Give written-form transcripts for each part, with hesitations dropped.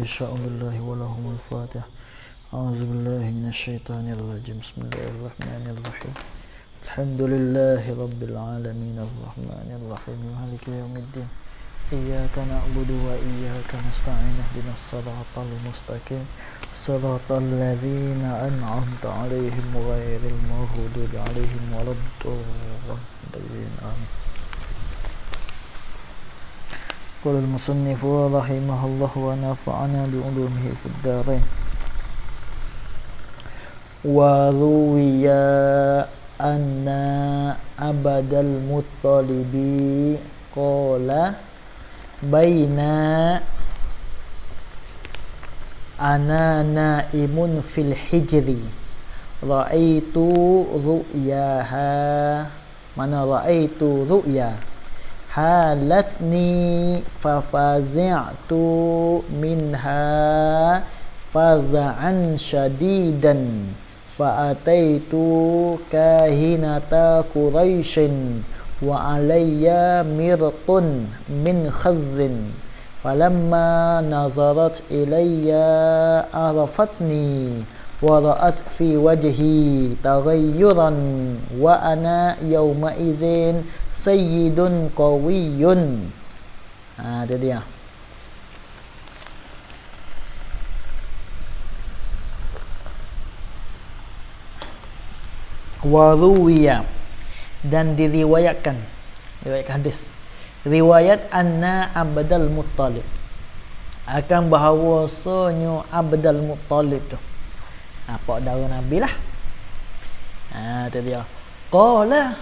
يشاء بالله ولهم الفاتح. أعوذ بالله من الشيطان الرجيم. بسم الله الرحمن الرحيم. الحمد لله رب العالمين الرحمن الرحيم مالك يوم الدين. إياك نعبد وإياك نستعين اهدنا الصراط المستقيم صراط الذين أنعمت عليهم غير المغضوب عليهم ولا الضالين آمين. قال المصنف رحمه الله ونفعنا بعلومه في الدارين. وروي أن عبد المطلب قال بين أنا نائم في الحجر رأيت رؤياها mana ra'aitu ru'ya halatni fafaza'tu minha faza'an syadidan fa'ataitu kahinata quraishin wa alayya mirqun min khazzin falamma nazarat ilayya arafatni wa ra'at fi wajhi taghayyuran wa ana yawma izin sayyidun qawiyyun. Itu dia. Waruwiya, dan diriwayatkan, riwayat hadis, riwayat anna Abdul Muttalib, akan bahawasanya Abdul Muttalib tu apa darah Nabi lah. Itu dia. Qala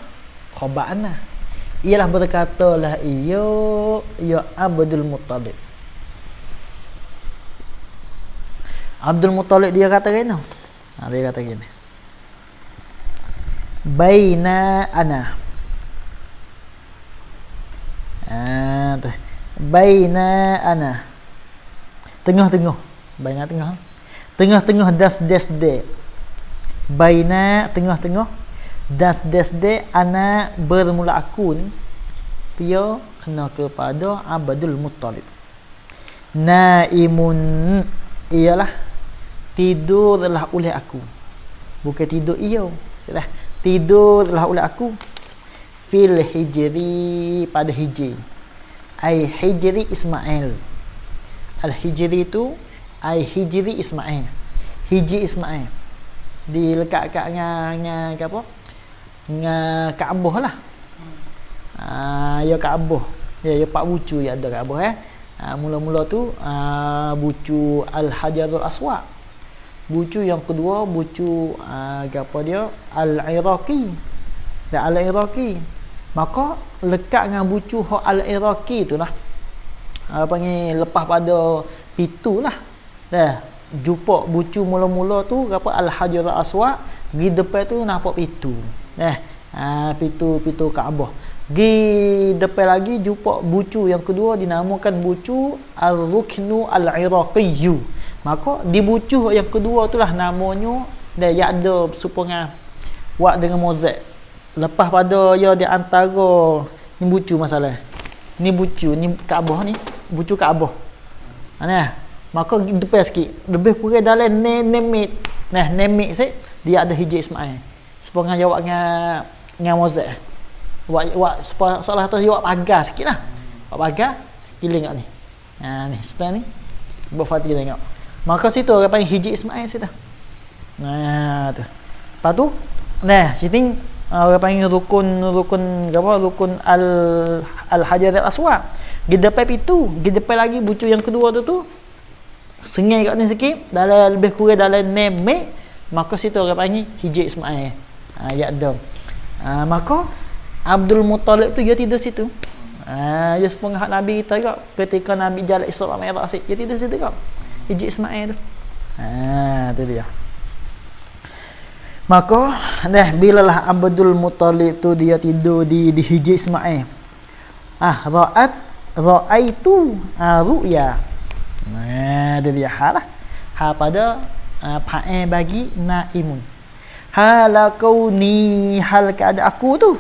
khaba'na, ialah berkatalah ya Abdul Muttalib. Abdul Muttalib dia kata gini. Dia kata gini. Baina ana. Baina ana. Tengah-tengah. Baina tengah. Tengah-tengah das-das-de. Baina tengah-tengah das-das-de ana bermula aku ni. Dia kena kepada Abdul Muttalib. Naimun, ialah tidurlah oleh aku. Bukan tidur ia. Salah. Tidurlah oleh aku fil hijri, pada hijri. Ai hijri Ismail. Al hijri tu ai hijri Ismail. Hijri Ismail dilekat dengan apa? Dengan Kaabah lah. Ya Kaabah. Ya pak bucu ya ada Kaabah mula-mula tu bucu Al Hajarul Aswad. Bucu yang kedua bucu apa dia? Al-Iraqi. Dan Al-Iraqi. Maka lekat dengan bucu Al-Iraqi tu lah. Panggil lepas pada pitu lah. Dah jumpa bucu mula-mula tu apa Al-Hajar Aswad, di depan tu nampak pitu. Pitu Kaabah. Di depan lagi jumpa bucu yang kedua dinamakan bucu Al-Ruknu Al-Iraqi. Maka di bucu yang kedua tu lah namanya dia ada supaya buat dengan mozaik. Lepas pada ya di antara ni bucu masalah. Ni bucu ni Kaabah ni, bucu Kaabah. Maka depan sikit, lebih kurang dalam nemit. Nemit sikit dia ada hijab Ismail. Supaya jawab dengan mozaik. Buat seolah tu jawab pagar sikitlah. Buat pagar giling kat ni. Ni setelah ni buat Fatih tengok. Maka situ orang panggil hijab Ismail situ. Tu. Lepas tu sini orang panggil rukun apa? Rukun Al-Hajar Al-Aswad. Di depan itu, di depan lagi bucu yang kedua tu sengai kat ni sikit, dalam lebih kurang dalam nemek, maka situ orang panggil hijab Ismail. Ya ada. Maka Abdul Muttalib tu dia tidur situ. Dia sepengah Nabi kita juga ketika Nabi jalan Isra Mi'raj dia tidur situ juga. Hijab Ismail tu. Tu dia. Maka bilalah Abdul Muttalib tu dia tidur di hijab Ismail. Ra'aitu ru'ya. Dia dia halah. Pada fa'il bagi naimun. Halakauni, hal keadaan aku tu.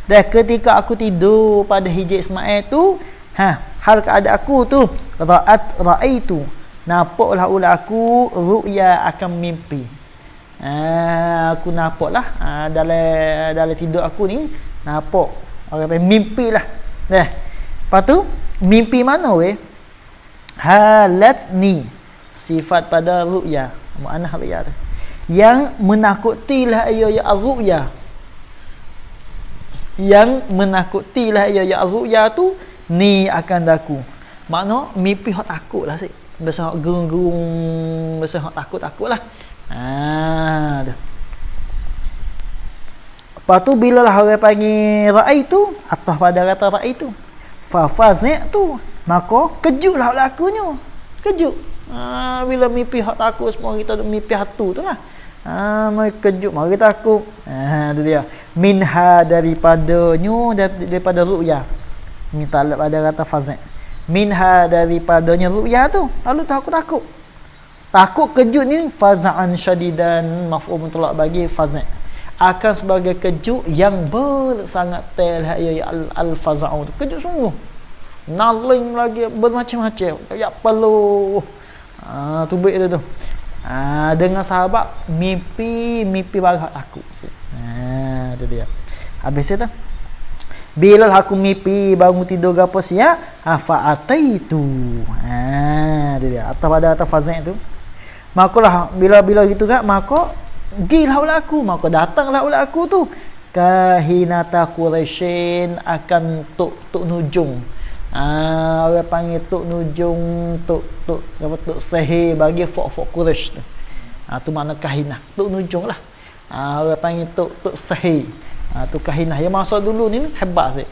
Dan ketika aku tidur pada hijab Ismail tu, hal keadaan aku tu ra'aitu, nampaklah ulah aku ru'ya akan mimpi. Aku nampaklah dalam tidur aku ni nampak orang panggil mimpi lah. Lepas tu mimpi mana weh? Halatni, sifat pada ru'ya, muannah ru'ya tu, yang menakutilah ia ar-ru'ya, yang menakutilah ia ar-ru'ya tu ni akan daku. Makna mimpi hak takut lah sik. Biasa hak gerung-gerung, biasa hak takut-takut lah. Tu. Lepas tu bila lah orang panggil ra'i tu, atas pada kata ra'i tu, fafazi' tu, maka kejutlah lakunya. Kejut. Bila mimpi hak takut, semua kita mimpi hatu tu lah. Mari kejut, mari takut. Tu dia. Minha daripada ru'ya. Minta pada kata fazi'. Minha daripadanya ru'ya tu, lalu takut takut kejut ni faza'an syadidan, maf'ul mutlaq bagi faza', akan sebagai kejut yang sangat al-faza'u, kejut sungguh, naling lagi bermacam-macam, ya perlu tu baik tu dengan sahabat mimpi baru takut. Tu dia. Habis tu bila aku mimpi bangun tidur gapo sia, fa'ataitu. Dia dia atas faza' tu. Makalah bila gitu gak, maka gilah ulah aku, maka datanglah ulah aku tu kahinata Quraisyin, akan tuk nujung. Orang panggil tuk nujung, tuk sihir bagi fok Quraisy tu. Tu makna kahinah, tuk nujung lah. Orang panggil tuk sihir. Tu kahinah yang masa dulu ni hebat sih.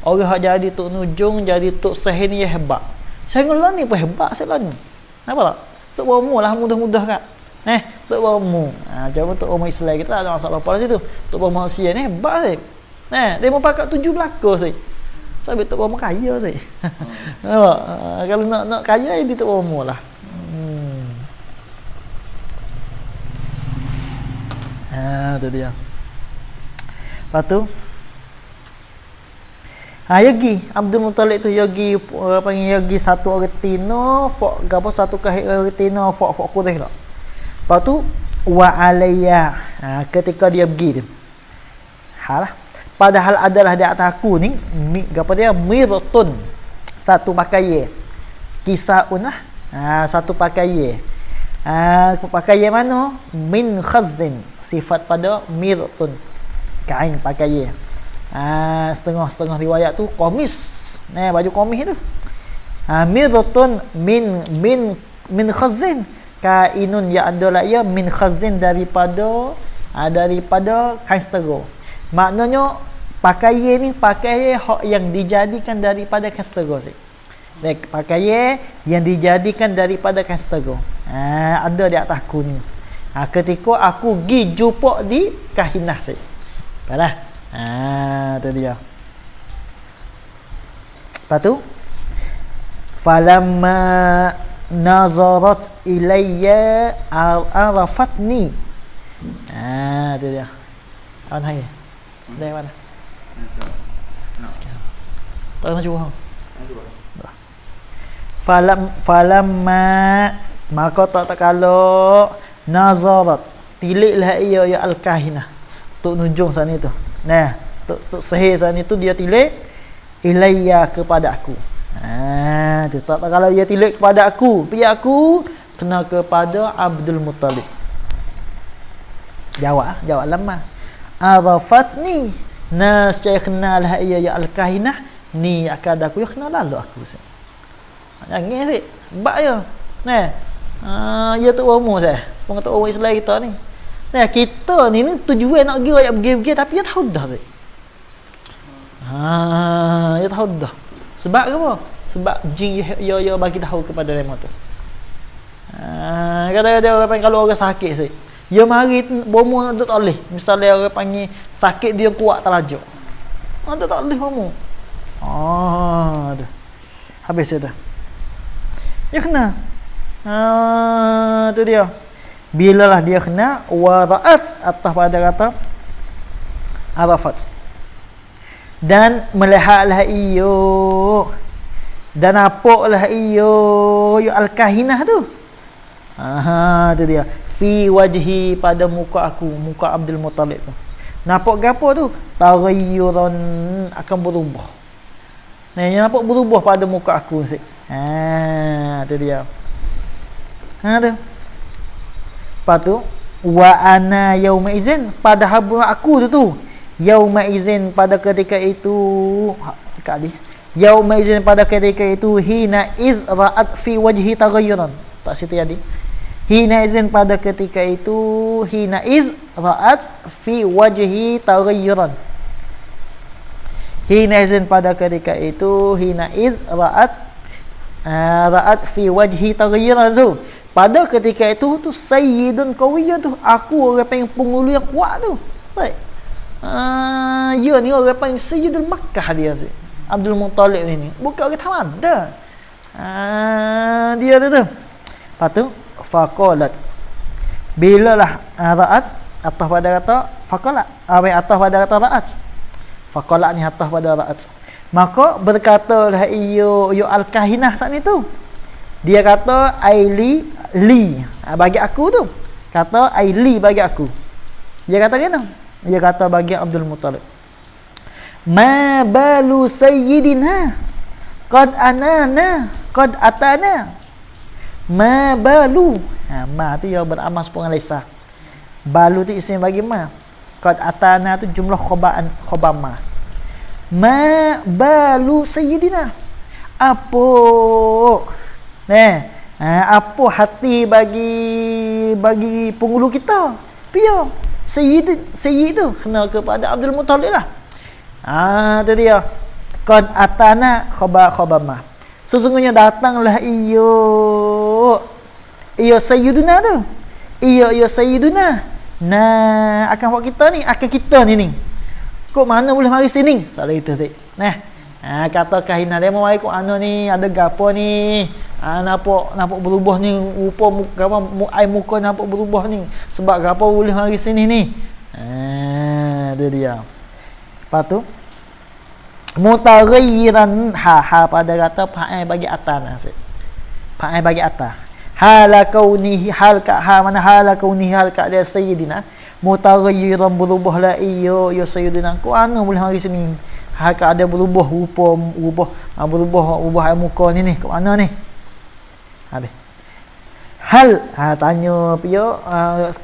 Orang hak jadi tok nujung, jadi tok sihir ni hebat. Saya ngolah ni pun hebat saya lah ni. Apa tak? Tok bomo lah mudah-mudah kan. Tok bomo. Coba tok bomo Islam kita ada masalah apa situ. Tok bomo manusia ni hebat sih. Dia mau pakai 7 belaka sih. Sebab tok bomo kaya sih. Kalau nak kaya dia tok bomo lah. Tu dia. Lepas tu yagi Abdul Muttalib tu yagi panggil yagi satu orang tino fok gapo satu kahit orang tino fok Quraisy lah. Lepas tu wa alayya, ketika dia pergi tu halah, padahal adalah di atas aku ni gapo dia miratun, satu pakaian, kisaun lah, satu pakaian. Pakaian mana? Min khazin, sifat pada miratun, kain pakaian. Setengah-setengah riwayat tu komis. Baju komis tu. Miratun min khazin, kainun ya adalah ia min khazin daripada kain setengah. Maknanya pakaian ni pakaian yang dijadikan daripada kain setengah. Pakaian yang dijadikan daripada kain setengah. Ada di atas aku ni. Ketika aku pergi jumpa di kahinah saya. Baiklah. Tu dia. Lepas tu falamma nazarat ilayya arafatni. Tu dia. Kawan hai. Dari mana? Tak nak cuba. Falamma, maka tak kalau nazarat, tiliklah ia al-kahinah, tuk nujung sana itu. Tuk sihir sana itu dia tilik ilayya kepada aku. Tu tak kalau dia tilik kepada aku, pergi aku kena kepada Abdul Muttalib. Jawab lama. Arafatni, secara kenal ia al-kahinah ni akan aku ya kenal lalu aku. Jangan sih, bak je. Ya tu umur saya. Sepuluh kata orang Islam kita ni. Kita ni tujuan nak pergi tapi dia tahu dah sih. Dia tahu dah. Sebab apa? Sebab jin ya bagi tahu kepada mereka tu. Kadang-kadang orang panggil kalau orang sakit sih. Ya mari bomo nak tak boleh. Misalnya orang panggil sakit dia kuat terlajak. Tak boleh bomo. Habis dah. Dia kena. Tu dia. Bilalah dia kena wara'at, atas pada kata arafat. Dan melihatlah iyo Dan nampaklah iyo al-kahinah tu. Tu dia. Fi wajhi, pada muka aku, muka Abdul Muttalib tu. Nampak gapo tu? Taghayyuran, akan berubah. Nah, yang nampak berubah pada muka aku sik. Tu dia. Tu. Lepas tu, wa ana yauma izin, pada aku tu. Yauma izin, pada ketika itu, kali. Yauma izin, pada ketika itu, hina iz ra'at fi wajhi taghayyuran. Tak situ jadi. Hina izin, pada ketika itu, hina iz ra'at fi wajhi taghayyuran. Hina izin, pada ketika itu, hina iz ra'at fi wajhi taghayyuran tu. Pada ketika itu tu sayyidun qawiyyun tu, aku orang paling pengulu yang kuat tu. Baik. Ya ni orang paling Sayyidul Makkah dia si Abdul Muttalib ni. Bukan orang taman dah. Dia tu. Lepas tu faqalat, bilalah ra'at, atas pada kata faqalat, atas pada kata ra'at. Faqalat ni atas pada ra'at. Maka berkatalah iyo al-kahinah saat ni tu. Dia kata aili li, bagi aku tu. Kata aili bagi aku. Dia kata kena. Dia kata bagi Abdul Muttalib. Ma balu sayyidina qad atana. Ma balu. Ma tu ya beramas pengalisa. Balu tu isim bagi ma. Qad atana tu jumlah khabama. Ma balu sayyidina. Apa? Apa hati bagi penghulu kita? Pia. Sayyid tu kena kepada Abdul Muttalib lah. Tu dia. Qad atana khabama. Sesungguhnya datanglah iyo sayyiduna tu. Iyo sayyiduna. Nah, akan buat kita ni. Kok mana boleh mari sini? Salah itu sih. Kata kahinah dia mau mari kok anu ni, ada gapo ni. Nampak berubah ni, rupa air muka nampak berubah ni. Sebab gapo boleh mari sini ni. Dia dia. Lepas tu mutaghayyiran, pada kata fa'i bagi atas nasib. Fa'i bagi atas. Hala kaunihi, hal ka mana hala kaunihi, hal ka dia sayyidina. Mutaghayyiran, berubahlah iyo sayyidina. Kok anu boleh mari sini? Hal ka ada berubah rupa, berubah air muka ni. Kok mana ni? Habis. Hal tanya pio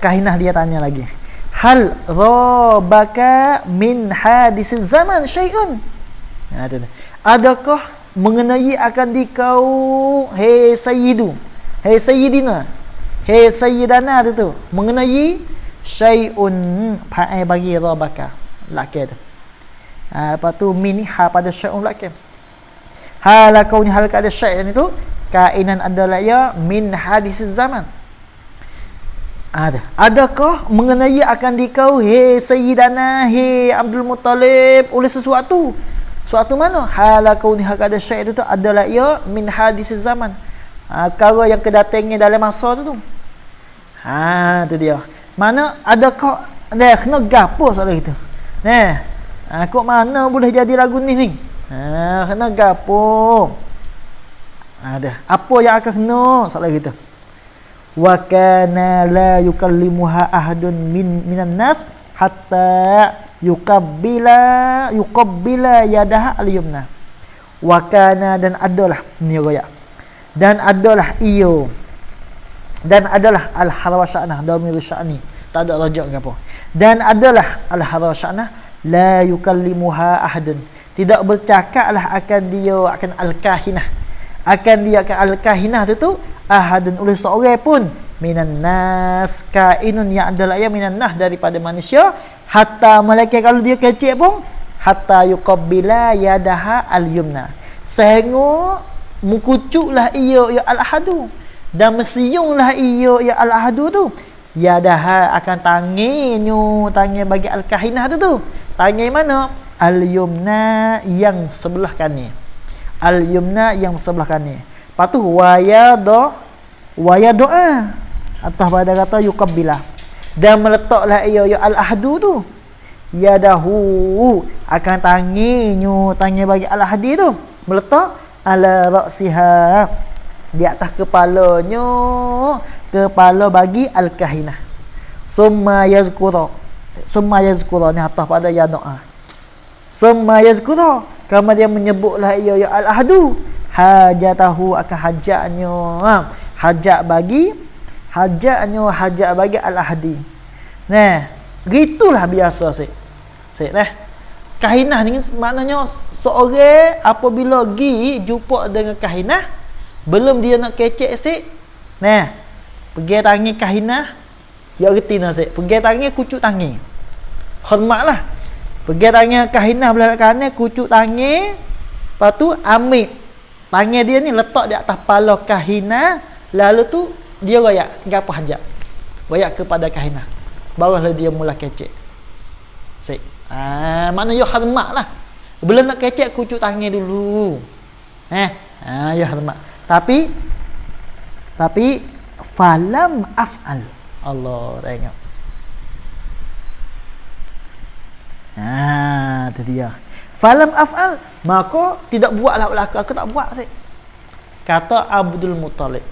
kahinah dia tanya lagi. Hal rabaka min hadisiz zaman syai'un. Adakah mengenai akan dikau hei sayyidu, hei sayyidina, hei sayyidana tu mengenai syai'un, fa'i bagi rabaka laki tu. Lepas tu min pada syai'un laki. Hala kau ni hal ka ada syai' ni tu kainan adalah ya min hadisiz zaman. Adakah mengenai akan dikau hei sayyidana, hei Abdul Muttalib oleh sesuatu? Suatu mana? Hala kau ni hal ka ada syai' tu adalah ya min hadisiz zaman. Perkara yang kedatangnya dalam masa tu. Tu dia. Mana adakah kena gapo soal itu. Kok mana boleh jadi lagu ni? Kena gapo? Ada apa yang akan kena soal gitu. Wa kana la yukallimuha ahadun minan nas hatta yuqabbila yadaha al-yumna. Wa kana, dan adalah ni royak. Dan adalah iyo. Dan adalah al-harwasya'nah, dhamir sya'ni. Tak ada rajak ke apa. Dan adalah al-harwasya'nah la yukallimuha ahadun. Tidak bercakaplah akan dia akan al-kahinah. Akan dia akan al-kahinah tu ahadun oleh seorang pun minan nas, kainun yang adalah ya minan nas daripada manusia, hatta malaikat kalau dia kecil pun hatta yuqabbila yadaha al-yumna, sehingga mukucuklah ia ya al-ahadu, dan mesiunglah ia ya al-ahadu tu yadaha akan tangi bagi al-kahinah tu tangi mana al-yumna yang sebelah kanan, al-yumna yang sebelah kanan. Lepas tu wayadoa atas pada kata yuqabbila, dan meletaklah ia ya al-ahadu tu yadahu akan tangi bagi al-ahadi tu, meletak ala ra'siha, di atas kepalanya, kepala bagi al-kahinah. Summa yazkura ni atas pada ya doa. Summa yazkura, kemudian menyebutlah ia ya al-ahdu, hajatahu akan hajatnya, hajat bagi al-ahdi. Nah, gitulah biasa nah. Kahinah ni maknanya seorang apabila pergi jumpa dengan kahinah, belum dia nak kecek nah, pergi tangi kahinah, ya reti nak pergi tangi kucuk tangi. Hormatlah. Pergi tangi kahinah belah kanan, kucuk tangi, lepas tu ambil tangan dia ni letak di atas kepala kahinah, lalu tu dia royak gapo hajat. Royak kepada kahinah. Barulah dia mula kecek. Maknanya ya hormat lah. Belum nak kecek kucuk tangan dulu. Ya hormat. Tapi falam af'al. Allah tengok. Itu dia. Falam af'al, maka tidak buatlah aku tak buat kata Abdul Muttalib.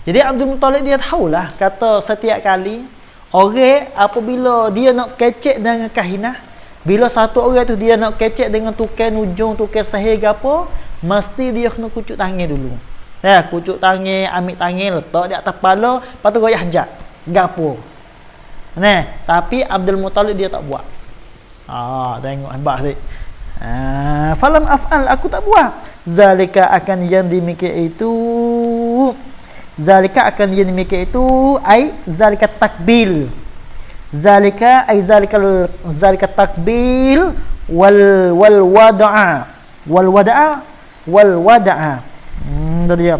Jadi Abdul Muttalib dia tahulah kata setiap kali orang apabila dia nak kecek dengan kahinah, bila satu orang tu dia nak kecek dengan tukar ujung, tukar sahih ke apa, mesti dia kena kucuk tangan dulu. Kucuk tangan, ambil tangan, letak di atas kepala, lepas tu goyah hajat. Gapo. Tapi Abdul Muttalib dia tak buat. Tengok hebat falam af'al, aku tak buat. Zalika akan yang demikian itu. Zalika akan yang demikian itu ai zalika takbil. Zalika ai zalika takbil wal wada'a. Dia.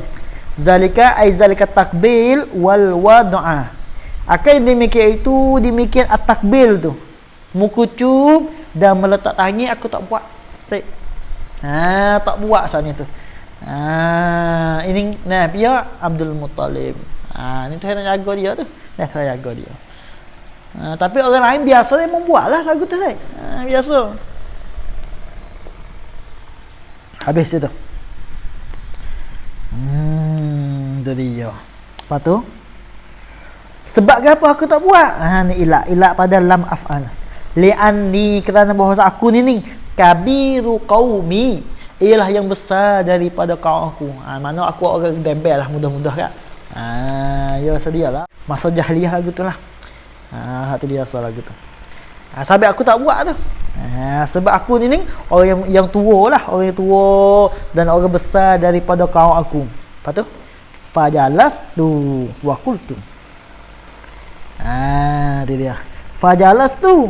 Zalika ai zalika takbil wal wada'a. Akan demikian itu, demikian at-takbil tu. Mukucub dan meletak tangan aku tak buat. Tak buat sana tu. Ini dia Abdul Muttalib. Ni tu saya nak jaga dia tu. Saya jaga dia. Tapi orang lain biasa dia membuatlah lagu tu biasa. Habis itu. Itu dia. Lepas tu sebab apa aku tak buat? Ni ilak pada lam af'al. Li'anni, kerana bahawa aku ni kabiru qaumi, ialah yang besar daripada kaum aku. Mana aku orang dembel lah, mudah-mudah kan. Ya sedialah. Masa jahiliyah lagu tu lah. Tu dia asal lagu tu. Sebab aku tak buat tu. Sebab aku ni orang yang tua lah, orang yang tua dan orang besar daripada kaum aku. Lepas tu fajalastu wa qultu. Dia. Fajalastu,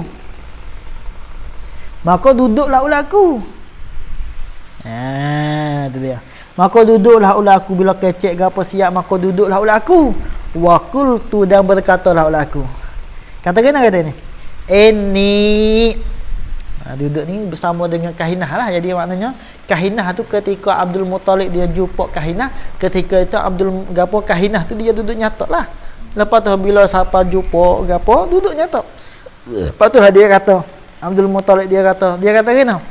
maka duduklah ulaku. Itu dia. Maka duduklah ulaku bila kecek ke apa siap, maka duduklah ulaku. Wa qultu, dan berkatalah ulaku. Kata ni. Ini duduk ni bersama dengan kahinah lah. Jadi maknanya kahinah tu ketika Abdul Muttalib dia jumpa kahinah, ketika itu kahinah tu dia duduk nyatok lah. Lepas tu bila siapa jumpa gapo duduk nyatok. Lepas tu lah dia kata Abdul Muttalib dia kata kena.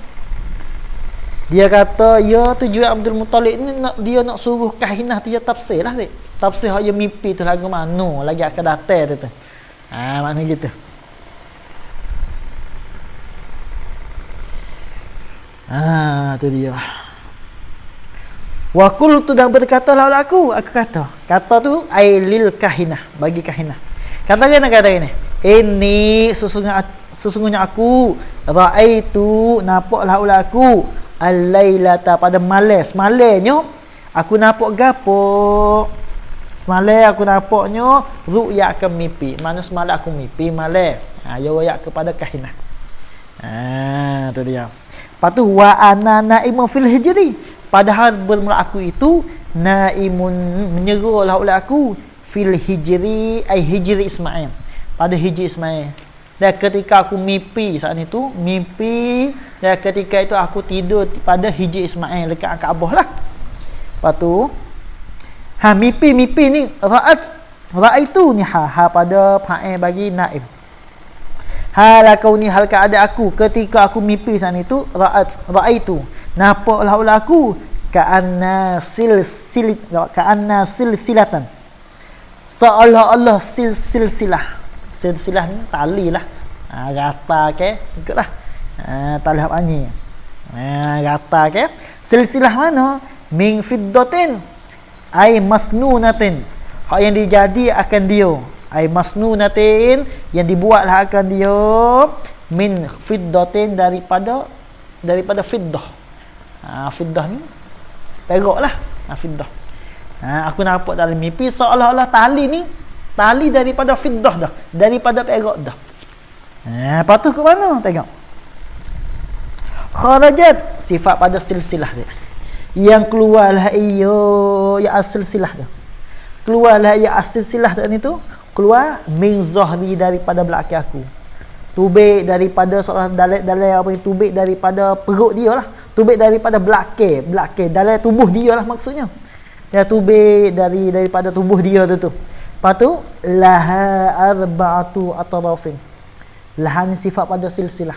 Dia kata ya tujuan Abdul Muttalib ni dia nak suruh kahinah dia tafsir lah. Tafsir hak dia mimpi tu lagu mana lagi akan datang tu. Maknanya gitu. Tu dia. Wa qultu, dan berkatalah aku kata tu ailil kahinah, bagi kahinah. Kata ini ini sesungguhnya aku raaitu, nampaklah aku al-lailata, pada malamnya aku nampak gapo. Semalam aku nampaknya ru'ya akan mimpi. Mana semalam aku mimpi malam. Ya royak kepada kahinah. Tu dia. Lepas tu wa ana naimun fil hijri, padahal bermula aku itu naimun, menyerahlah oleh aku fil hijri, ai hijri Ismail, pada hijri Ismail. Dan ketika aku mimpi saat itu, dan ketika itu aku tidur pada hijri Ismail dekat Kaabah lah. Lepas tu mimpi ni ra'aitu ni pada fa'il bagi naib. Halakau ni hal keadaan aku ketika aku mimpi saat itu, ra'aitu, nampaklah oleh aku ka'anna silsilatan, seolah-olah silsilah. Silsilah ni tali lah. Rata ke ikutlah. Tali hak ni. Rata ke. Silsilah mana? Min fiddatin ay masnunatin. Hak yang dijadi akan dia. Ay masnunatin, yang dibuatlah akan dia min fiddatin, daripada fiddah. Fiddah ni perak lah. Fiddah. Aku nampak dalam mimpi seolah-olah tali ni tali daripada fiddah dah, daripada perak dah. Lepas tu ke mana? Tengok. Kharajat, sifat pada silsilah dia. Yang keluarlah ya as-silsilah tu. Keluarlah ya as-silsilah tadi tu, keluar min zahri, daripada belakang aku. Tubik daripada seolah dalam apa yang tubik daripada perut dia lah. Tubik daripada belakang dalam tubuh dia lah maksudnya. Dia tubik daripada tubuh dia tu. Lepas tu laha arba'atu atrafin. Laha ni sifat pada silsilah.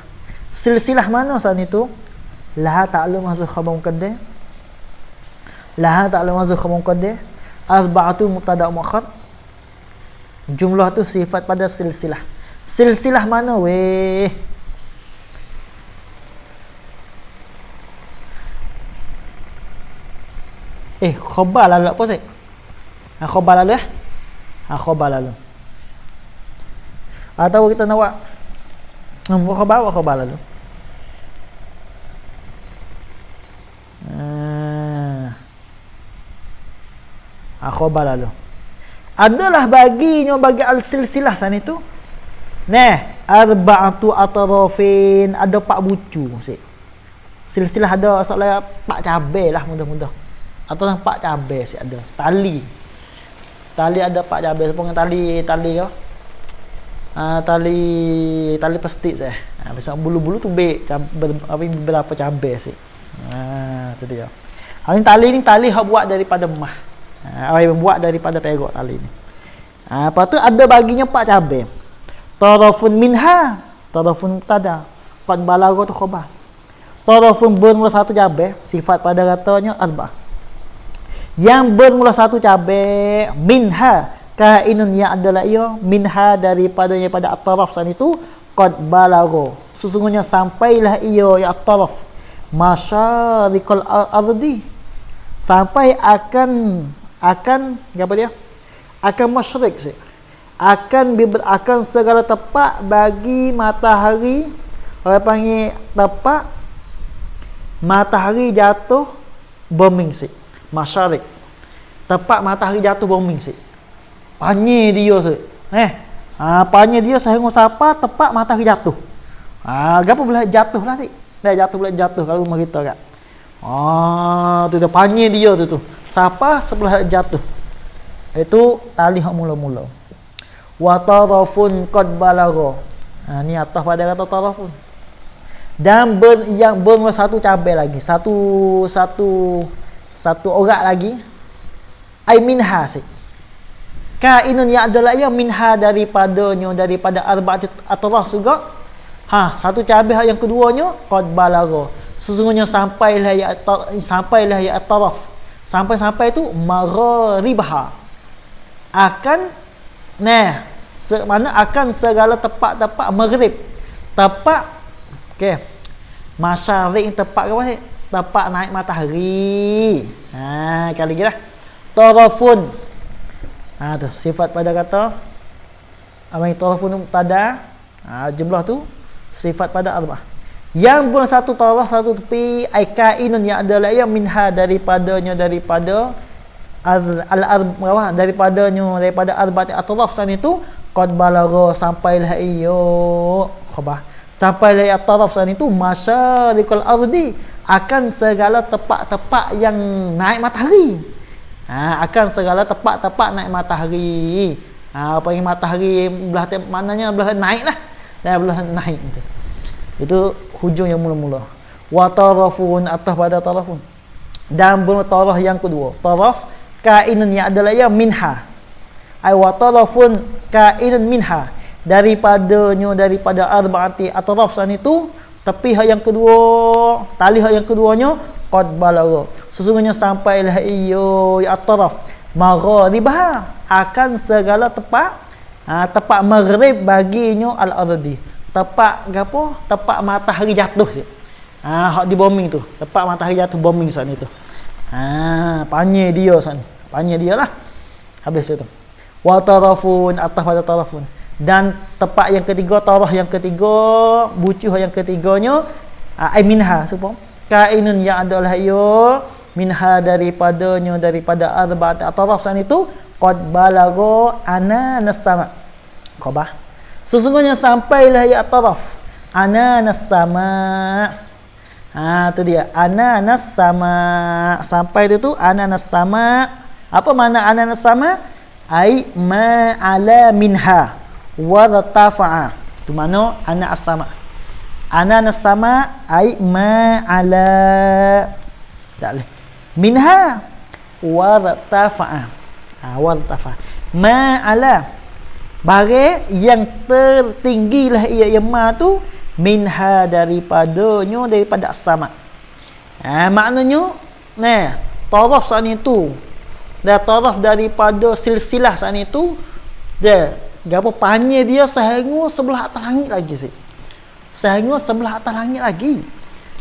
Silsilah mana saat itu? Laha ta'lu masuk khabar muqaddam. Laha ta'lu masuk khabar muqaddam. Arba'atu mubtada' muakhar. Jumlah tu sifat pada silsilah. Silsilah mana weh? Khabar lalu apa sih? Khabar lalu khabar lalu. Atau kita nak buat khabar lalu. Khabar lalu. Adalah bagi al-silsilah sana itu. Arba'atu atrafin, ada 4 bucu maksud. Silsilah ada soalnya 4 cabai lah mudah-mudah. Atau 4 cabai sih ada. Tali ada 4 cabai. Sepuluh tali ke? Tali plastik saya. Besar bulu-bulu tu berapa cabai sih. Tu dia. Ini tali hak buat daripada emas. Buat daripada perak tali ni. Lepas tu ada baginya 4 cabai. Tarafun minha, tarafun tada. Qad balagha tu khabar. Tarafun bermula 1 cabai, sifat pada katanya arba. Yang bermula 1 cabai minha, kainun yang adalah ia minha daripadanya pada at-taraf san itu qad balagha. Sesungguhnya sampailah ia ya at-taraf masyariqal ardi. Sampai akan apa dia? Akan masyriq sih. Akan segala tepat bagi matahari. Orang panggil tepat matahari jatuh bermingsik. Masyariq. Tepat matahari jatuh bermingsik. Panyi dia sih. Panyi dia sehingga siapa tepat matahari jatuh. Gapo boleh jatuh lah sih. Dah jatuh kalau rumah kita kan. Tu dah panyi dia tu. Siapa sebelah jatuh. Itu tali hak mula-mula. Wa tarafun qad balagha. Ni atas pada kata tarafun. Dan yang bermula 1 cabai lagi. Satu orang lagi. Ai minha sih. Kainun yang adalah ia minha daripada arba'at atraf juga. 1 cabai yang keduanya qad balagha. Sesungguhnya sampailah ya at-taraf. Sampai itu maghribha. Mana akan segala tepat maghrib. Tepat masyariq tepat ke apa? Tepat naik matahari. Kali lagi lah. Tarafun. Tu sifat pada kata apa yang tarafun mubtada. Jumlah tu sifat pada arba'ah. Yang pun 1 taraf 1 tepi ai kainun yang adalah ia minha daripada arba'ati atraf san itu qad balagha sampailah iyo khabar. Sampailah atraf san itu masyariqal ardi, akan segala tepat-tepat yang naik matahari. Akan segala tepat-tepat naik matahari. Apa yang matahari belah mananya belah naik lah. Dan belah naik tu. Itu hujung yang mula-mula. Wa tarafun atas pada tarafun. Dan taraf yang kedua. Taraf kainun yang adalah ia minha. Ai wa tarafun kainun minha. Daripada arba'ati atraf san itu tepi hak yang kedua, tali hak yang keduanya qad balagha, sesungguhnya sampailah iyo ya atraf maghribah, akan segala tepat tepat maghrib baginya al-ardi, tepat gapo, tepat matahari jatuh je. Hak di bombing tu, tepat matahari jatuh bombing saat itu. Panggil dia saat ni, panggil dia lah. Habis itu. Wa tarafun, atas pada tarafun. Dan tepat yang ketiga, taraf yang ketiga, bucuh yang ketiganya, ai minha, supaya kainun yang adalah ia minha daripada arba'at atraf san itu qad balagha ananas sama. Khabah. Sesungguhnya sampailah ya atraf ananas sama. Tu dia ananas sama. Sampai itu ananas sama. Apa makna ananas sama? Ai ma ala minha wa tafa'a. Tu makna ananas sama. Ananas sama ai ma ala tak boleh minha wartafa'a. Wartafa ma ala barang yang tertinggilah ia ma tu minha daripada sama. Maknanya taraf saat itu dah taraf daripada silsilah saat itu dia gapo panjang dia sehingga sebelah atas langit lagi sih. Sehingga sebelah atas langit lagi.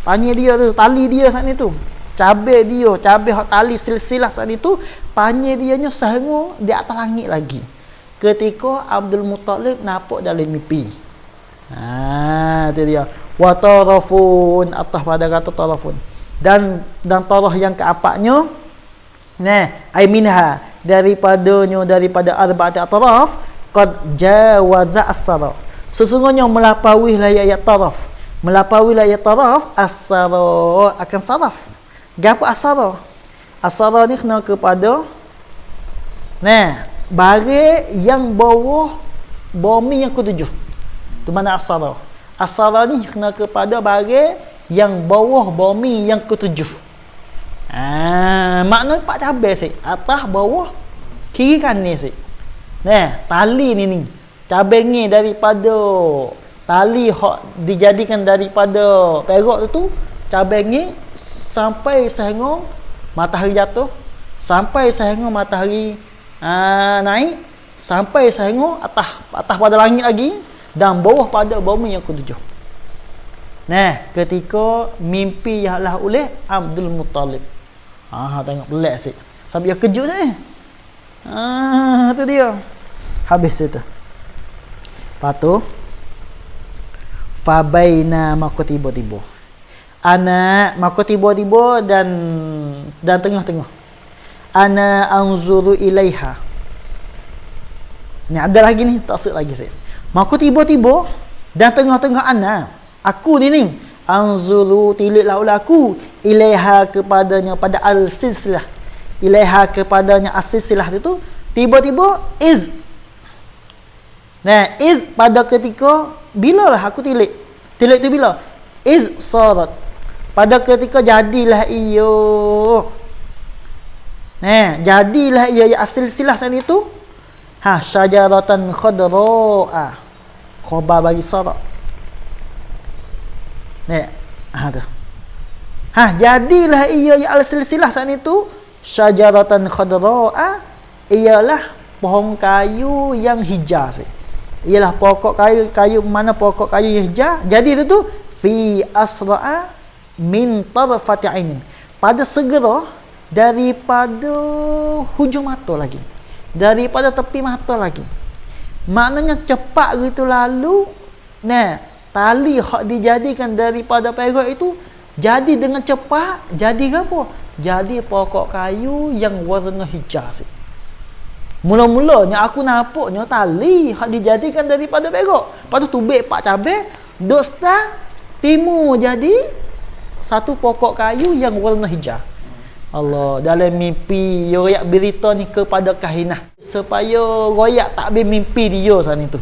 Panjang dia tu, tali dia saat itu. Cabai dia, cabai hak tali silsilah saat itu, panjang dianya sehingga di atas langit lagi. Ketika Abdul Muttalib nampak dalam mimpi. Itu dia. Wa tarafun, atas pada kata tarafun. Dan taraf yang keempatnya, ai minha daripada arba'at atraf qad jawaza as-sara. Sesungguhnya melampaui ayat taraf. Melampaui ayat taraf as-sara akan saraf. Gapo as-sara? As-sara ni kena kepada barang yang bawah bumi yang ketujuh. Tu mana as-sara? As-sara ni kena kepada barang yang bawah bumi yang ketujuh. Makna pak cabai sih, atas bawah kiri kanan sih. Tali ni cabai ni daripada tali hak dijadikan daripada perak tu cabai ni sampai sehingga matahari jatuh, sampai sehingga matahari naik, sampai sehingga atas pada langit lagi dan bawah pada bumi yang ketujuh. Ketika mimpi ialah oleh Abdul Muttalib. Tengok pelik sih. Sampai dia kejut sih. Tu dia. Habis itu. Lepas tu fabaina maka tiba-tiba ana maka tiba-tiba dan tengah-tengah ana anzuru ilaiha. Ni ada lagi ni, tak set lagi saya. Maka tiba-tiba dan tengah-tengah ana, aku ni anzuru tilitlah oleh aku ilaiha kepadanya pada al-silsilah. Ilaiha kepadanya as-silsilah itu tiba-tiba iz pada ketika bila lah aku tilik tu bila iz sarat pada ketika jadilah iyo jadilah ia ya as-silsilah saat itu syajaratan khadraa khabar bagi sarat tu jadilah ia ya al-silsilah saat itu syajaratan khadraa ialah pohon kayu yang hijau sih. Ialah pokok kayu mana pokok kayu yang hijau. Jadi itu fi asra'a min tarfati ainin, pada segera daripada hujung mata lagi, daripada tepi mata lagi. Maknanya cepat gitu lalu. Tali hak dijadikan daripada perak itu jadi dengan cepat. Jadi apa? Jadi pokok kayu yang warna hijau sih. Mula-mulanya aku nampaknya tali hak dijadikan daripada perak. Lepas tu tubik pak cabai, duk start timur jadi satu pokok kayu yang warna hijau. Allah, dalam mimpi royak berita ni kepada kahinah supaya royak tak habis mimpi dia sana tu.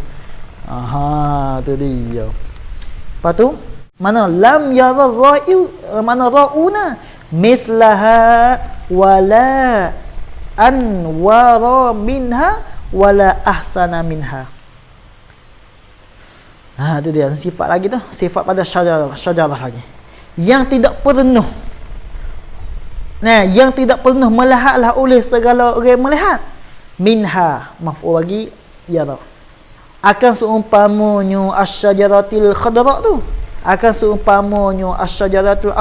Tu dia. Lepas tu mana lam yara ra'i mana rauna mislaha wala anwara minha wala ahsana minha. Itu dia sifat lagi tu, sifat pada syajarah lagi yang tidak pernah Nah, yang tidak pernah melihatlah oleh segala orang melihat. Minha maf'ul bagi yara. Akan seumpamanya asy-syajaratil khadra tu. Akan seumpamanya asy-syajaratul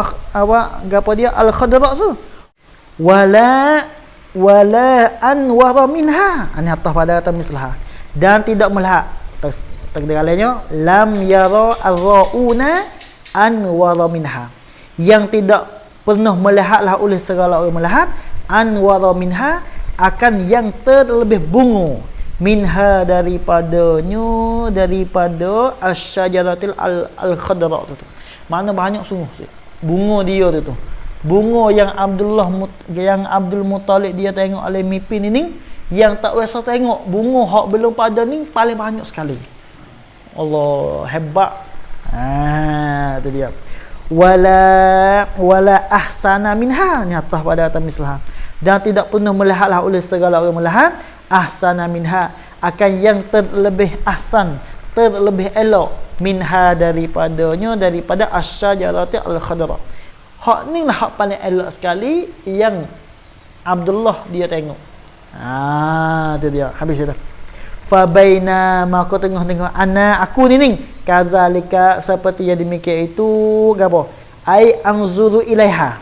gapo dia al-khadra tu. Wala anwara minha. Ini atas pada kata mislaha. Dan tidak melihat. Terdengarnya lam yara ar-rauna anwara minha. Yang tidak pernah melihatlah oleh segala orang melihat anwara minha, akan yang terlebih bunga minha daripada asy-syajaratil al-khadra tu. Mana banyak sungguh bunga dia tu. Bunga yang Abdul Muttalib dia tengok oleh mimpi ni, yang tak biasa tengok bunga hak belum pada ni paling banyak sekali. Allah hebat. Tu dia. Wala ahsana minha, ni atas pada atas mislaha. Dan tidak pernah melihatlah oleh segala orang melihat ahsana minha, akan yang terlebih ahsan, terlebih elok minha daripada asy-syajaratil al-khadra. Hak ni lah hak paling elok sekali yang Abdullah dia tengok. Tu dia. Habis dah. Fa baina maka tengah-tengah aku ni kazalika seperti yang demikian itu gapo? Ai anzuru ilaiha.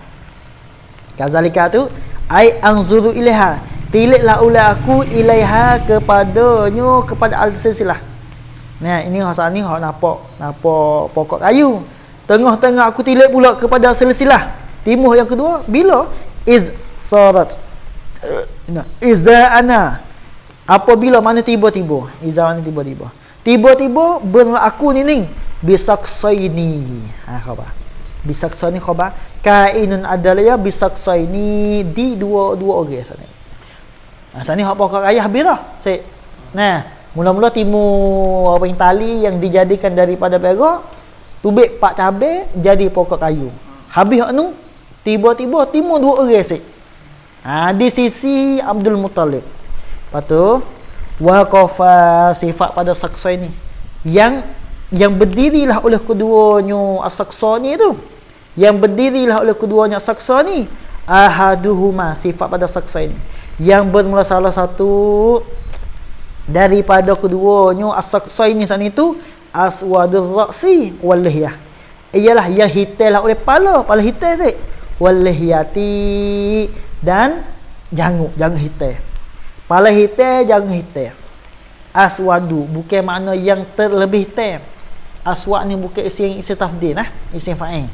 Kazalika tu ai anzuru ilaiha. Tiliklah oleh aku ilaiha kepada al-silsilah. Nah, ini hak ni hak nampak pokok kayu. Tengah-tengah aku tilik pula kepada silsilah. Timuh yang kedua bila iz sarat. Iza ana. Apabila mana tiba-tiba, iza mana tiba-tiba. Tiba-tiba berlaku ni bisaksaini. Khabar. Bisaksaini khabar. Kainun adalah ya bisaksaini di dua orang sana. Sana hak pokok ayah habis dah. Nah, mula-mula timu tali yang dijadikan daripada perak, tubik pak cabai jadi pokok kayu. Habis hak nu tiba-tiba timu dua orang di sisi Abdul Muttalib. Lepas tu waqafa sifat pada saksa ini yang berdirilah oleh keduanya as-saksa ni tu. Yang berdirilah oleh keduanya saksa ni ahaduhuma, sifat pada saksa ini yang bermula salah satu daripada keduanya as-saksa ini sana itu aswadur ra'si wal lihyah. Ialah yang hitam lah oleh kepala hitam wal lihyati, dan janggut hitam. Kepala hitam, janggut hitam. Aswadu bukan makna yang terlebih hitam. Aswad ni bukan isim tafdil isim fa'il.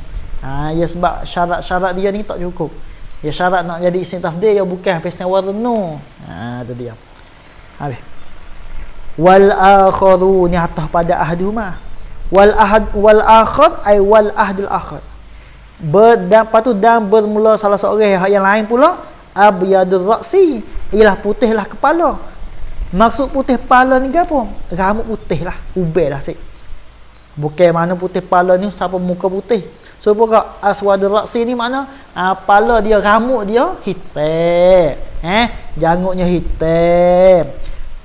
Ya sebab syarat-syarat dia ni tak cukup. Ya syarat nak jadi isim tafdil ya bukan pesna warna. Tu dia. Habis. Wal akharu ni atas pada ahaduhuma. Wal akhar ay wal ahdul akhar. Dan bermula salah seorang yang lain pula abyadur ra'si, ialah putihlah kepala. Maksud putih kepala ni apa? Rambut putih lah, ubel lah bukan mana putih kepala ni siapa muka putih. So pokok aswadur ra'si ni mana kepala dia, rambut dia hitam, janggutnya hitam.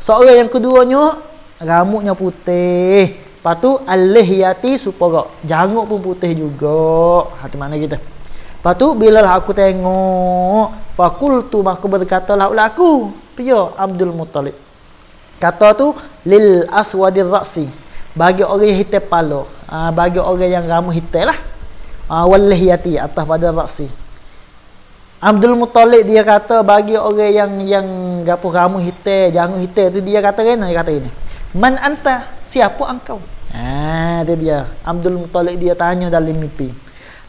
Seorang yang keduanya rambutnya putih. Lepas tu al-lihyati supaya janggut pun putih juga. Hati mana kita. Lepas tu bila lah aku tengok fakultu, maka berkatalah oleh aku pia Abdul Muttalib. Kata tu lil aswadir ra'si, bagi orang yang hitam kepala, bagi orang yang rambut hitam lah, wal lihyati atas pada ra'si. Abdul Muttalib dia kata bagi orang yang gapo rambut hitam, janggut hitam tu dia kata gini. Man anta, siapa engkau? Dia dia. Abdul Muttalib dia tanya dalam mimpi.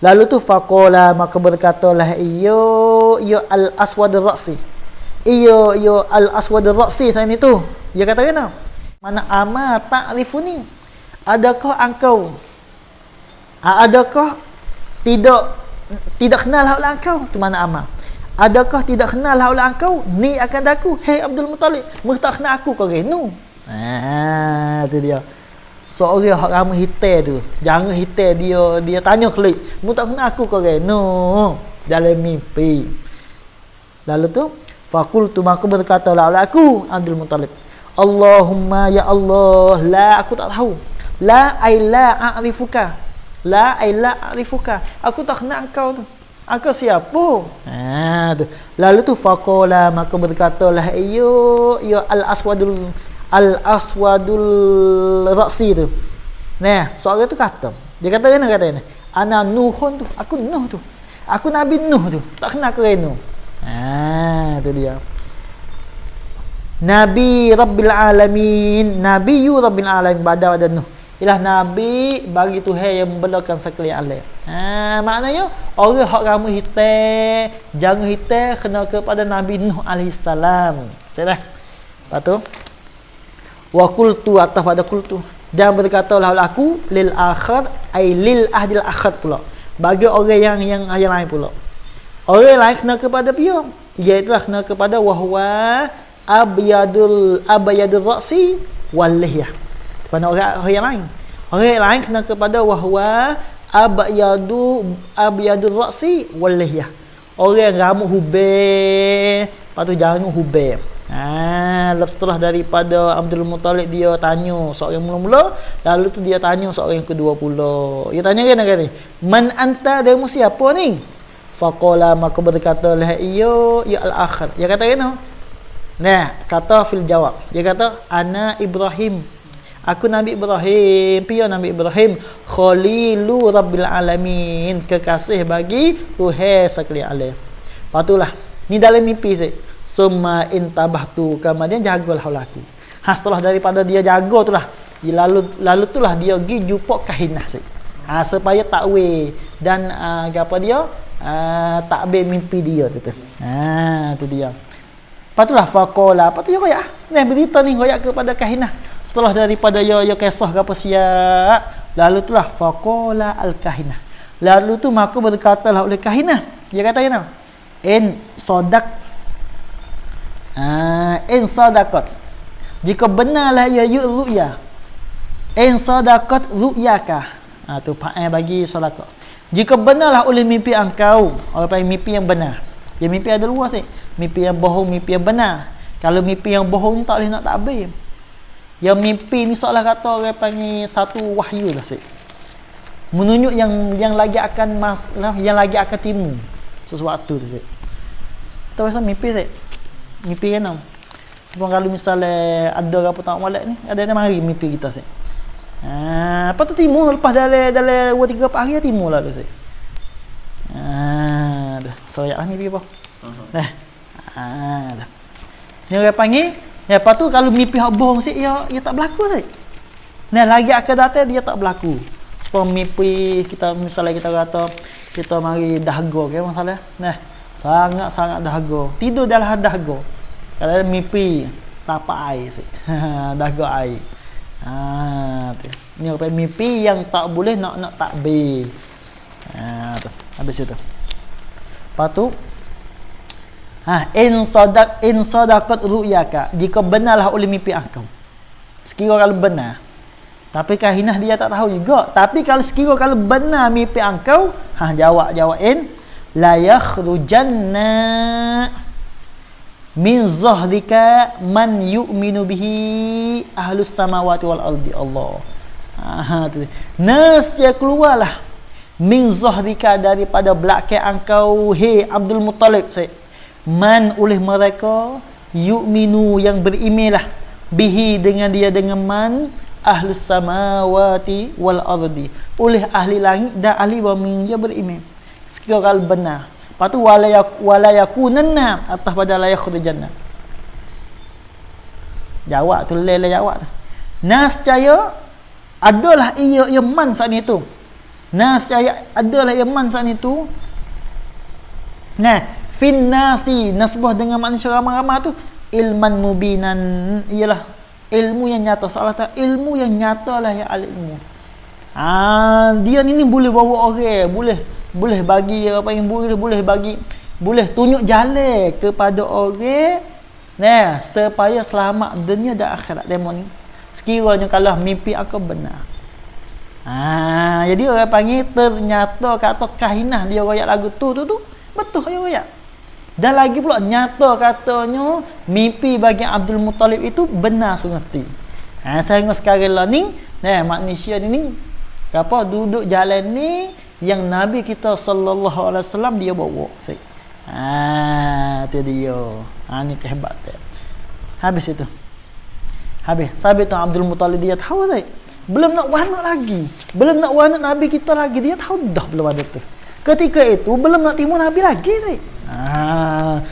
Lalu tu faqala, maka berkatalah iyo al-aswadur ra'si. Iyo al-aswadur ra'si sana itu. Dia kata kena. Mana ama ta'rifuni? Adakah engkau tidak kenal oleh engkau? Tu mana ama? Adakah tidak kenal oleh engkau ni akan daku? Hei Abdul Muttalib, mu tak kenal aku kau renu. Tu dia. Seorang hak rambut hitam tu, jangan hitam dia tanya klik, mu tak kenal aku kau renu dalam mimpi. Lalu tu fakultu, maka berkatalah oleh aku Abdul Muttalib, Allahumma ya Allah, la aku tak tahu. La ay la a'rifuka. La ay la a'rifuka. Aku tak kenal engkau tu. Aku siapa? Tu. Lalu tu faqala, maka berkatalah ya al-aswadul ra'si tu. Nah, seorang tu kata. Dia kata kata ana Nuhun tu, aku Nuh tu. Aku Nabi Nuh tu. Tak kenal kerana. Tu dia. Nabi Rabbil Alamin, Nabiyyu Rabbil Alamin, pada Nuh. Ialah Nabi bagi Tuhan yang membelakan sekalian alam. Maknanya orang hak rambut hitam, jangan hitam kena kepada Nabi Nuh alaihi salam. Sudah. Lepas tu wa qultu, atas pada qultu, dan berkatalah aku lil akhir, ai lil ahdil akhir pula. Bagi orang yang lain pula. Orang lain kena kepada dia, iaitu kena kepada wahwa abyadul ra'si wal lihyah. Kepada orang yang lain. Orang yang lain kena kepada wahwa abyadul ra'si wal lihyah. Orang rambut hubir, lepas tu jangan hubir. Setelah daripada Abdul Muttalib dia tanya seorang yang mula-mula, lalu tu dia tanya seorang yang kedua pula. Dia tanya kan ni, man anta, dia siapa ni? Faqala, maka berkatalah ya al-akhir. Dia kata kan? Nah, kata fil jawab. Dia kata ana Ibrahim. Aku Nabi Ibrahim, piya Nabi Ibrahim, Khalilu Rabbil Alamin, kekasih bagi Tuhan sekalian alam. Patulah. Ni dalam mimpi saya. Summa intabahtu, kemudian jagalah aku. Setelah daripada dia jaga itulah, lalu itulah dia pergi jumpa kahinah sih. Supaya takwil dan apa dia takbir mimpi dia tu. Tu dia. Patulah faqala, patu dia royak. Nah berita ni royak kepada kahinah. Setelah daripada ya kisah ke apa siap, lalu itulah faqala al-kahinah. Lalu tu maka berkatalah oleh kahinah. Dia kata apa? In sadaqat, jika benarlah ya ru'ya, in sadaqat ru'yaka, tu bagi sedekah. Jika benarlah oleh mimpi engkau, orang panggil mimpi yang benar. Ya mimpi ada luas ni, mimpi yang bohong, mimpi yang benar. Kalau mimpi yang bohong ni tak boleh nak takbir. Yang mimpi ni seolah kata orang panggil satu wahyu lah sih, menunjuk yang lagi akan yang lagi akan timbul sesuatu tu sih. Tahu pasal mimpi sih, mimpi kan nam. Sebab kalau misalnya ada apa tak molek ni, ada mari mimpi kita sih. Apa tu timbul lepas dalam 2-3 hari timbul lah tu sih. Dah soyak ni pergi apa? Dah. Dah. Ni orang panggil, ya lepas tu kalau mimpi hak bohong sih, ia tak berlaku sih. Nah lagi akan datang dia tak berlaku. Sebab mimpi kita misalnya kita kata kita mari dahaga ke masalah. Nah sangat-sangat dahaga. Tidur dalam dahaga. Kalau mimpi tapak air sih. Dahaga air. Tu. Ni apa mimpi yang tak boleh nak takbir. Tu. Habis itu. Lepas tu in sadaqat ru'yaka, jika benarlah oleh mimpi engkau. Sekiranya kalau benar. Tapi kahinah dia tak tahu juga. Tapi kalau benar mimpi engkau, jawab in la yakhrujanna min zahrika man yu'minu bihi ahlus samawati wal ardi Allah. Tu. Nasya keluarlah min zahrika, daripada belakang engkau, hey Abdul Muttalib, man oleh mereka yu'minu yang berimanlah, bihi dengan dia, dengan man ahlus samawati wal ardi, oleh ahli langit dan ahli bumi dia beriman. Sekiranya benar. Lepas tu wala yakunanna, atas pada la yakhrujanna. Jawab tu lele jawab. Nascaya adalah ia man saat itu. Nascaya adalah ia man saat itu. Nah, fin nasi, nasbah dengan manusia ramai-ramai tu ilman mubinan, ialah ilmu yang nyata. Soalnya ilmu yang nyata lah yang ilmu. Dia ni boleh bawa orang, boleh bagi apa yang boleh tunjuk jalan kepada orang, nah supaya selamat dunia dan akhirat demo ni. Sekiranya kalau mimpi aku benar. Jadi orang panggil ternyata kata kahinah dia royak lagu tu betul dia royak. Dan lagi pula nyata katanya mimpi bagi Abdul Muttalib itu benar sungguh. Saya tengok sekarang lah ni, manusia ni apa duduk jalan ni, yang Nabi kita sallallahu alaihi wasallam dia bawa. Tu dia. Ni kehebatan. Habis itu. Habis. Sabit Abdul Muttalib dia tahu saya. Belum nak wanak lagi. Belum nak wanak Nabi kita lagi. Dia tahu dah belum ada tu. Ketika itu belum nak timu Nabi lagi saya.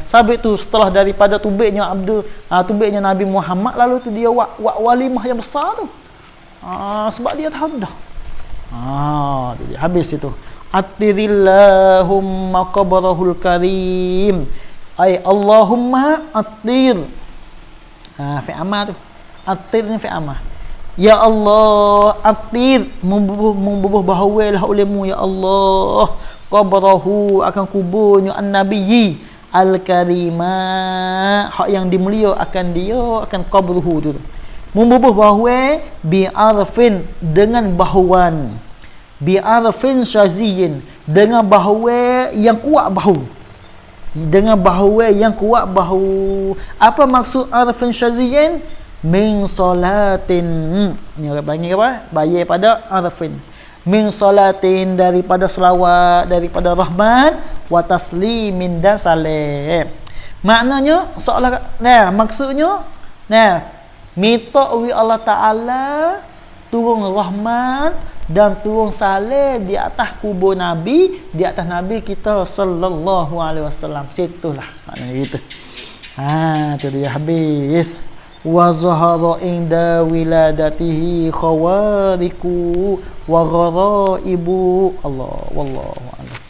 Sabit tu setelah daripada tubiknya tubiknya Nabi Muhammad, lalu tu dia walimah yang besar tu. Sebab dia tahu dah. Jadi habis itu. Attirillahumma qabrahul karim. Ay Allahumma attir. Fi amah tu. Attir ni fi amah. Ya Allah, attir, membubuh bahawalah olehmu ya Allah, qabrahu akan kuburnya an-nabiyyi al-karima, hak yang dimulia akan dia, akan qabruhu tu. Membubuh bahawa bi arfin, dengan bahuan, bi arfin syaziyin, dengan bahawa yang kuat bahu, dengan bahawa yang kuat bahu. Apa maksud arfin syaziyin? Min salatin, ni orang panggil apa? Bayar pada arfin. Min salatin, daripada selawat, daripada rahmat, wa taslimin, dan salam. Maknanya seolah, maksudnya minta wi Allah Taala turun rahmat dan turun salam di atas kubur Nabi, di atas Nabi kita sallallahu alaihi wasallam. Situlah maknanya gitu. Tu dia habis. Wa zahara inda wiladatihi khawariku wa gharaibu. Allah wallahu a'lam.